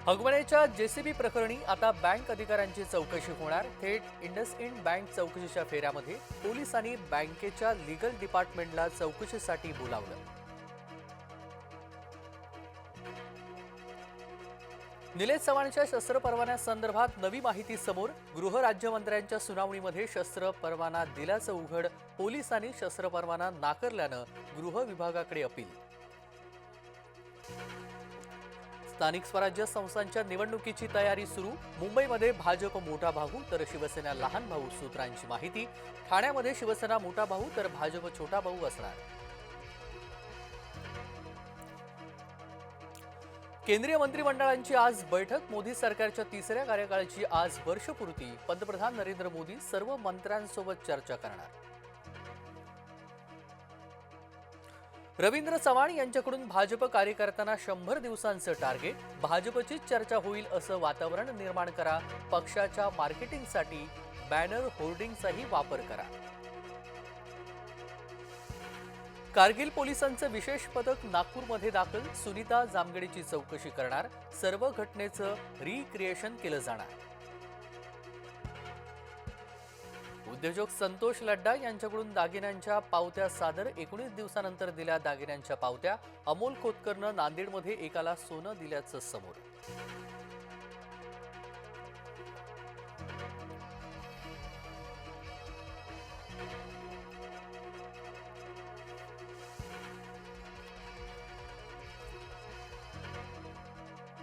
हगवण्याच्या JCB प्रकरणी आता bank अधिकाऱ्यांची चौकशी होणार। थेट इंडसइंड बँक चौकशीच्या फेऱ्यामध्ये पोलिसांनी बँकेच्या लीगल डिपार्टमेंटला चौकशीसाठी बोलावलं। निलेश चव्हाणच्या शस्त्र परवान्यासंदर्भात नवी माहिती समोर। गृह राज्यमंत्र्यांच्या सुनावणीमध्ये शस्त्र परवाना दिल्याचं उघड। पोलिसांनी शस्त्र परवाना नाकारल्यानं गृह विभागाकडे अपील। स्थानिक स्वराज्य संस्थांच्या निवडणुकीची तयारी सुरू। मुंबईमध्ये भाजप मोठा भाऊ तर शिवसेना लहान भाऊ सूत्रांची माहिती। ठाण्यामध्ये शिवसेना मोठा भाऊ तर भाजप छोटा भाऊ असणार। केंद्रीय मंत्रिमंडळाची आज बैठक। मोदी सरकारच्या तिसऱ्या कार्यकाळाची आज वर्षपूर्ती। पंतप्रधान नरेंद्र मोदी सर्व मंत्र्यांसोबत चर्चा करणार। रवींद्र चव्हाण यांच्याकडून भाजप कार्यकर्त्यांना 100 दिवसांचं टार्गेट। भाजपचीच चर्चा होईल असं वातावरण निर्माण करा। पक्षाच्या मार्केटिंगसाठी बॅनर होर्डिंगचाही वापर करा। कारगिल पोलिसांचं विशेष पथक नागपूरमध्ये दाखल। सुनीता जामगडेची चौकशी करणार। सर्व घटनेचं रिक्रिएशन केलं जाणार। उद्योजक संतोष लड्डा यांच्याकडून दागिन्यांच्या पावत्या सादर। 19 दिवसानंतर दिल्या दागिन्यांच्या पावत्या। अमोल खोतकरनं नांदेडमध्ये एकाला सोनं दिल्याचं समोर।